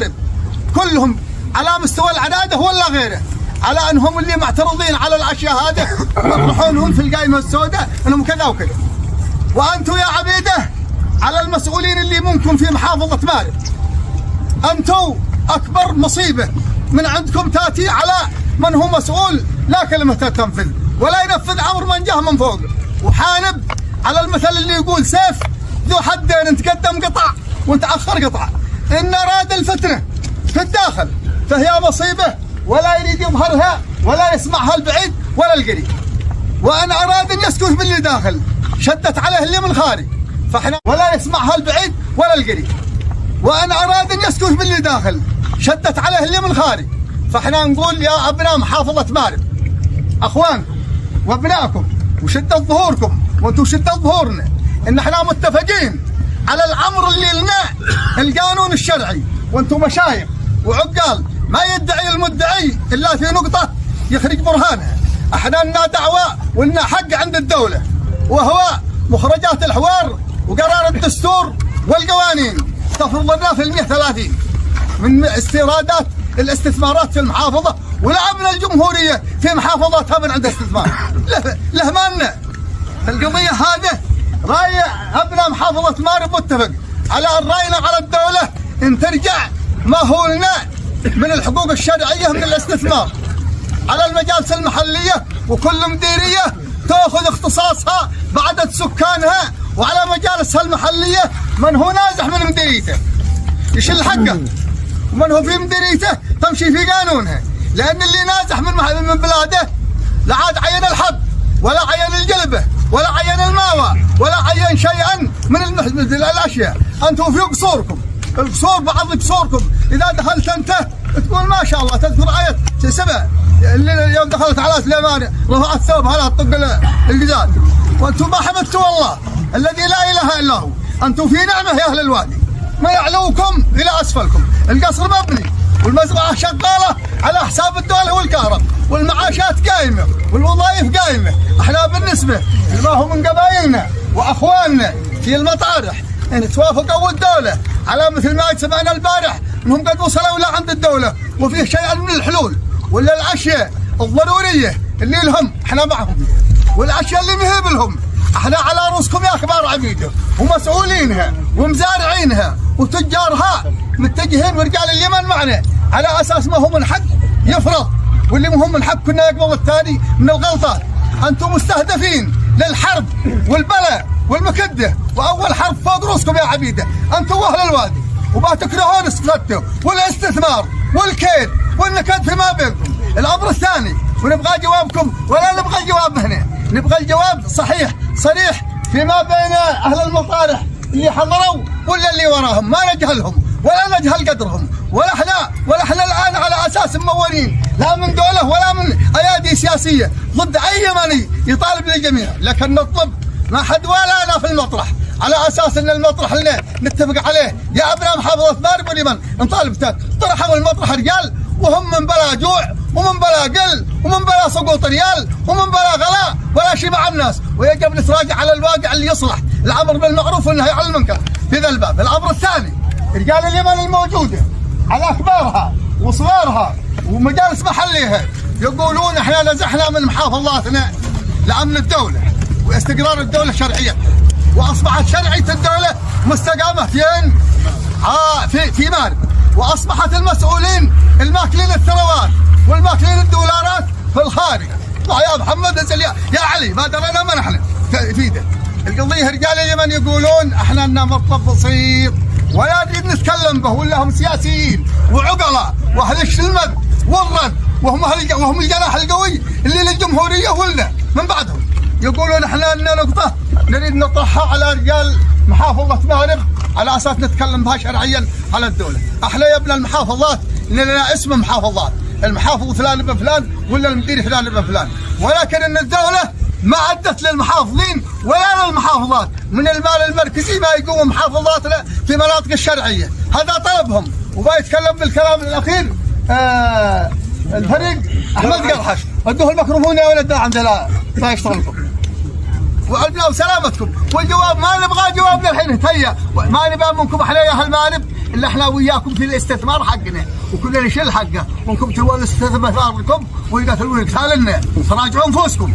مارب كلهم على مستوى العناده ولا غيره، على انهم اللي معترضين على الاشياء هذه ويطرحونهم في القائمه السوداء انهم كذا وكذا. وانتم يا عبيده على المسؤولين اللي منكم في محافظه مارب، انتم اكبر مصيبه من عندكم تاتي على من هو مسؤول لا كلمه تنفذ ولا ينفذ امر من جه من فوق. وحانب على المثل اللي يقول سيف ذو حدين، انت قدم قطع وانت اخر قطع. ان اراد الفتنه في الداخل فهي مصيبه ولا يريد يظهرها ولا يسمعها البعيد ولا القريب. وان اراد ان يسكت باللي داخل شدت عليه اللي من الخارج فاحنا ولا يسمعها البعيد ولا القريب. وان اراد ان يسكت باللي داخل شدت عليه اللي من الخارج فاحنا نقول يا ابناء محافظه مارب اخوانكم وابنائكم وشده ظهوركم وانتم شده ظهورنا ان احنا متفقين على الامر اللي لنا القانون الشرعي، وانتم مشايخ وعقال ما يدعي المدعي الا في نقطه يخرج برهانها. احنا لنا دعوه ولنا حق عند الدوله وهو مخرجات الحوار وقرار الدستور والقوانين تفرض لنا في 130 من استيرادات الاستثمارات في المحافظه ولا من الجمهوريه في محافظتها من عند استثمار. له مالنا القضيه هذه. راي ابناء محافظه مارب متفق على ان راينا على الدوله ان ترجع ما هو لنا من الحقوق الشرعيه من الاستثمار على المجالس المحليه، وكل مديريه تاخذ اختصاصها بعدد سكانها، وعلى مجالسها المحليه من هو نازح من مديريته يشيل حقه ومن هو في مديريته تمشي في قانونها. لان اللي نازح من بلاده لا عاد عين الحب ولا عين الجلبه ولا عين الماوى ولا عين شيئا من الاشياء. انتم في قصوركم، القصور بعض قصوركم اذا دخلت انت تقول ما شاء الله تذكر آية سبع اللي يوم دخلت على سليمان رفعت ثوبها لا تطق الجزاز، وانتم ما حمدتوا الله الذي لا اله الا هو. انتم في نعمه يا اهل الوادي، ما يعلوكم الى اسفلكم. القصر مبني والمزرعه شغاله على حساب الدوله والكهرب والمعاشات قايمه والوظائف قايمه. احنا بالنسبه لما هو من قبائلنا واخواننا في المطارح ان توافقوا الدوله على مثل ما سمعنا البارح انهم قد وصلوا الى عند الدوله وفيه شيء من الحلول ولا الاشياء الضروريه اللي لهم احنا معهم، والاشياء اللي مهب لهم احنا على رؤوسكم يا كبار عبيده ومسؤولينها ومزارعينها وتجارها متجهين ورجال اليمن معنا على اساس ما هو من حق يفرض واللي ما هو من حق كنا يقبض الثاني من الغلطات. انتم مستهدفين للحرب والبلاء والمكده، واول حرب فوق رؤوسكم يا عبيده انتم واهل الوادي، وما تكرهون استفدتوا والاستثمار والكيد والنكد فيما بينكم. الامر الثاني ونبغى جوابكم ولا نبغى الجواب هنا، نبغى الجواب صحيح صريح فيما بين اهل المطارح اللي حضروا ولا اللي وراهم، ما نجهلهم ولا نجهل قدرهم ولا احنا الان على اساس ممولين لا من دوله ولا من ايادي سياسيه ضد اي يمني يطالب للجميع، لكن نطلب ما حد ولا انا في المطرح على اساس ان المطرح اللي نتفق عليه يا ابناء محافظه مارب واليمن نطالب طرحوا المطرح رجال وهم من بلا جوع ومن بلا قل ومن بلا سقوط ريال ومن بلا غلاء ولا شيء مع الناس، ويجب نتراجع على الواقع اللي يصلح الامر بالمعروف والنهي عن المنكر في ذا الباب. الامر الثاني رجال اليمن الموجوده على كبارها وصغارها ومجالس محليها يقولون احنا نزحنا من محافظاتنا لامن الدوله واستقرار الدوله شرعيه، واصبحت شرعيه الدوله مستقامه فين؟ في مارب، واصبحت المسؤولين الماكلين الثروات والماكلين الدولارات في الخارج. يا محمد انزل يا علي ما درينا من احنا في ده. القضيه رجال اليمن يقولون احنا لنا مطلب بسيط ولا نريد نتكلم به، ولا هم سياسيين وعقلاء واهل الشلمد والرد وهم الجناح القوي اللي للجمهوريه ولنا من بعدهم. يقولون احنا لنا نقطه نريد نطرحها على رجال محافظه مارب على اساس نتكلم بها شرعيا على الدوله. احنا يا ابن المحافظات لنا اسم محافظات، المحافظ فلان ابن فلان ولا المدير فلان ابن فلان، ولكن ان الدوله ما عدت للمحافظين ولا للمحافظات من المال المركزي ما يقوم محافظاتنا في مناطق الشرعيه. هذا طلبهم. وبيتكلم بالكلام الاخير الفريق احمد قرحش، ادوه الميكروفون يا ولد عندنا لا يشتغلكم وسلامتكم. والجواب ما نبغى جوابنا الحين هيا، ما نبغى منكم احنا يا اهل مارب الا احنا وياكم في الاستثمار حقنا، وكلنا نشيل حقه، وانكم تبغون الاستثمار لكم ويقتلون قتالنا، فراجعوا انفسكم.